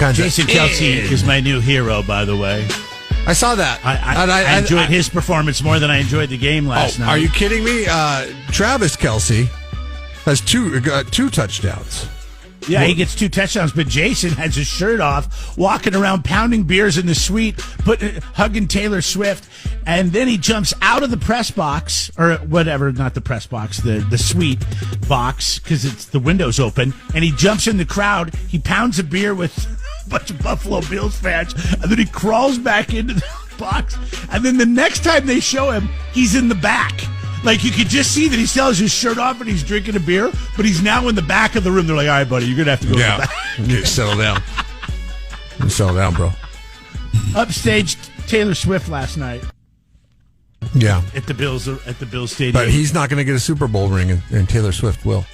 kinds Jason of... Kelce is my new hero, by the way. I saw that. I enjoyed his performance more than I enjoyed the game last night. Are you kidding me? Travis Kelce has two touchdowns. Yeah, he gets 2 touchdowns, but Jason has his shirt off, walking around pounding beers in the suite, hugging Taylor Swift, and then he jumps out of the press box, or whatever, not the press box, the suite box, because it's the window's open, and he jumps in the crowd, he pounds a beer with a bunch of Buffalo Bills fans, and then he crawls back into the box, and then the next time they show him, he's in the back. Like, you could just see that he still has his shirt off and he's drinking a beer, but he's now in the back of the room. They're like, all right, buddy, you're going to have to go to the back. Yeah, settle down. Settle down, bro. Upstaged Taylor Swift last night. Yeah. At the Bills Stadium. But he's not going to get a Super Bowl ring, and Taylor Swift will.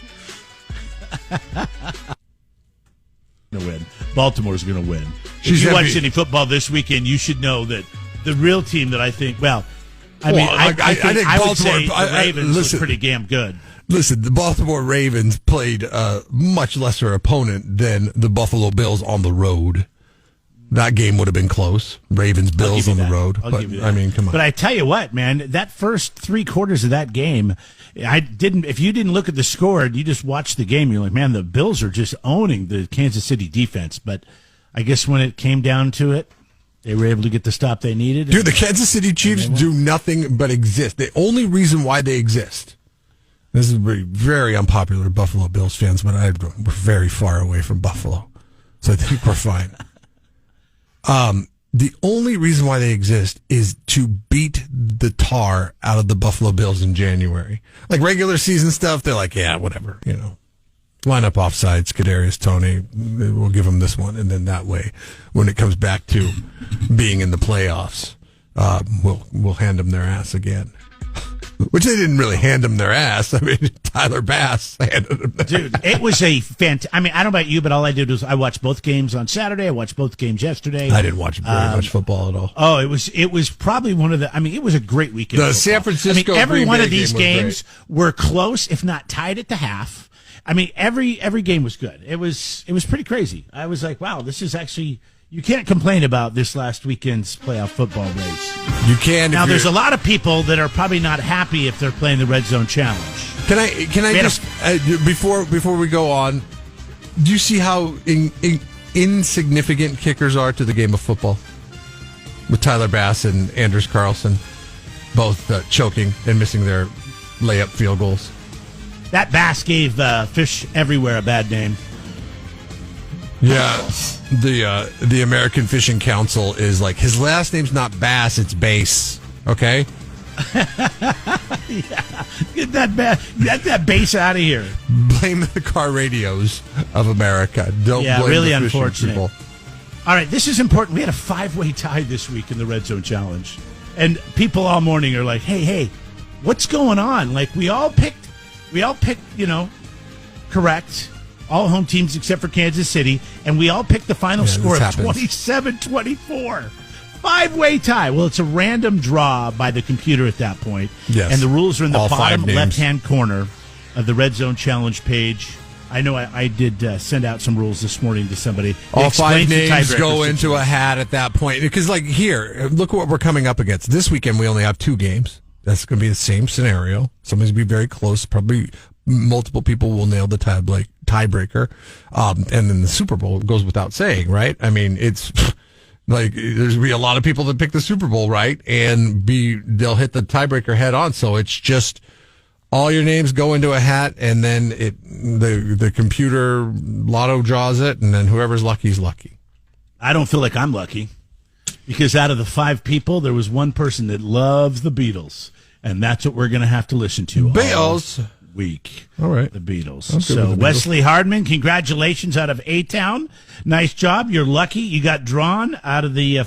Going to win. Baltimore's going to win. If you watch any football this weekend, you should know that the real team that I think, I think I would say the Ravens were pretty damn good. Listen, the Baltimore Ravens played a much lesser opponent than the Buffalo Bills on the road. That game would have been close. Ravens-Bills on the road. But, I mean, come on. But I tell you what, man, that first 3 quarters of that game, if you didn't look at the score and you just watched the game, you're like, man, the Bills are just owning the Kansas City defense. But I guess when it came down to it, they were able to get the stop they needed. Dude, the Kansas City Chiefs do nothing but exist. The only reason why they exist, this is very, very unpopular Buffalo Bills fans, but we're very far away from Buffalo, so I think we're fine. The only reason why they exist is to beat the tar out of the Buffalo Bills in January. Like regular season stuff, they're like, yeah, whatever, Line up offsides, Kadarius Toney, we'll give them this one. And then that way, when it comes back to being in the playoffs, we'll hand them their ass again. Which they didn't really hand them their ass. I mean, Tyler Bass handed them their Dude, it was a fantastic... I mean, I don't know about you, but all I did was I watched both games on Saturday. I watched both games yesterday. I didn't watch very much football at all. Oh, it was probably one of the... I mean, it was a great weekend. The San Francisco every Green one Bay of these game games were close, if not tied at the half. I mean, every game was good. It was pretty crazy. I was like, wow, this is actually... You can't complain about this last weekend's playoff football race. You can. Now, there's a lot of people that are probably not happy if they're playing the Red Zone Challenge. Can I just before we go on? Do you see how insignificant kickers are to the game of football? With Tyler Bass and Anders Carlson both choking and missing their layup field goals. That Bass gave Fish Everywhere a bad name. Yeah, the American Fishing Council is like, his last name's not Bass, it's Bass. Okay. Yeah, get that bass out of here. Blame the car radios of America. Don't blame really the unfortunate people. All right, this is important. We had a 5-way tie this week in the Red Zone Challenge, and people all morning are like, "Hey, what's going on?" Like we all picked, correct. All home teams except for Kansas City, and we all picked the final score of 27-24. 5-way tie. Well, it's a random draw by the computer at that point. Yes. And the rules are in the bottom left-hand corner of the Red Zone Challenge page. I know I did send out some rules this morning to somebody. All 5 names go into a hat at that point. Because, like, here, look what we're coming up against. This weekend, we only have 2 games. That's going to be the same scenario. Somebody's going to be very close. Probably multiple people will nail the tiebreaker. And then the Super Bowl goes without saying, right? I mean, it's like there's going to be a lot of people that pick the Super Bowl, right? And they'll hit the tiebreaker head on. So it's just all your names go into a hat, and then the computer lotto draws it, and then whoever's lucky is lucky. I don't feel like I'm lucky because out of the 5 people, there was one person that loves the Beatles, and that's what we're going to have to listen to. Beatles. Week. All right. The Beatles. So Wesley Hardman, congratulations out of A-Town. Nice job. You're lucky. You got drawn out of the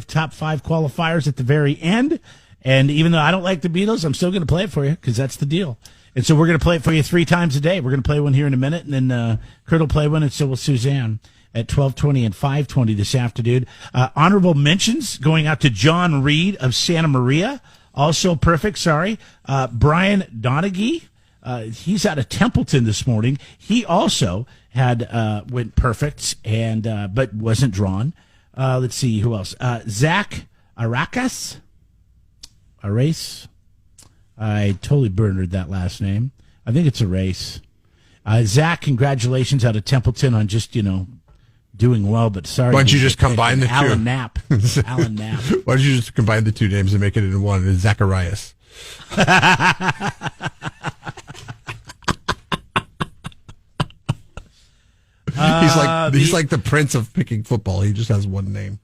top 5 qualifiers at the very end. And even though I don't like the Beatles, I'm still going to play it for you because that's the deal. And so we're going to play it for you 3 times a day. We're going to play one here in a minute, and then Kurt will play one, and so will Suzanne at 12:20 and 5:20 this afternoon. Honorable mentions going out to John Reed of Santa Maria. Also perfect, sorry. Brian Donaghy He's out of Templeton this morning. He also had went perfect and but wasn't drawn. Let's see who else. Zach Aracas. I totally burned that last name. I think it's a race. Zach, congratulations out of Templeton on just, doing well, but sorry. Why don't you just combine the two? Alan Knapp. Alan Knapp. Why don't you just combine the two names and make it into one? It's Zacharias. He's like the prince of picking football. He just has one name.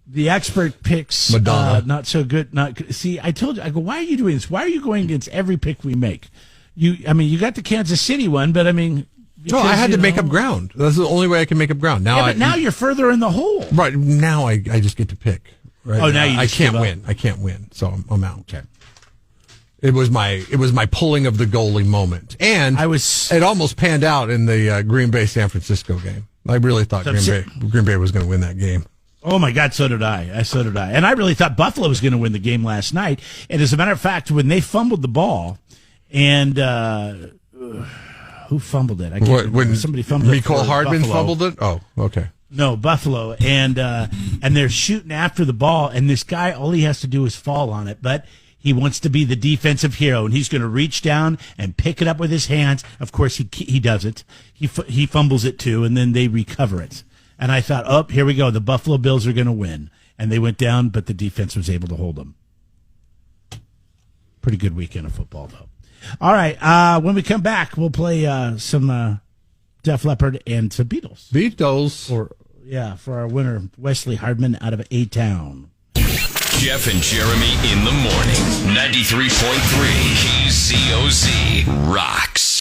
The expert picks Madonna. Not so good. Not good. See, I told you. I go, why are you doing this? Why are you going against every pick we make? You got the Kansas City one, but because, no, I had to make up ground. That's the only way I can make up ground. Now you're further in the hole. Right now, I just get to pick. Right now I can't win. I can't win, so I'm out. Okay. It was my pulling of the goalie moment, and it almost panned out in the Green Bay San Francisco game. I really thought Green Bay was going to win that game. Oh my God, so did I. And I really thought Buffalo was going to win the game last night. And as a matter of fact, when they fumbled the ball, and who fumbled it? I can't remember. When somebody fumbled it. Mecole Hardman Buffalo. fumbled it. Oh, okay. No, Buffalo, and they're shooting after the ball, and this guy, all he has to do is fall on it, but he wants to be the defensive hero, and he's going to reach down and pick it up with his hands. Of course, he does it. He fumbles it too, and then they recover it. And I thought, oh, here we go. The Buffalo Bills are going to win, and they went down, but the defense was able to hold them. Pretty good weekend of football, though. All right, when we come back, we'll play some Def Leppard and some Beatles. For our winner, Wesley Hardman out of A-Town. Jeff and Jeremy in the morning. 93.3 KZOZ rocks.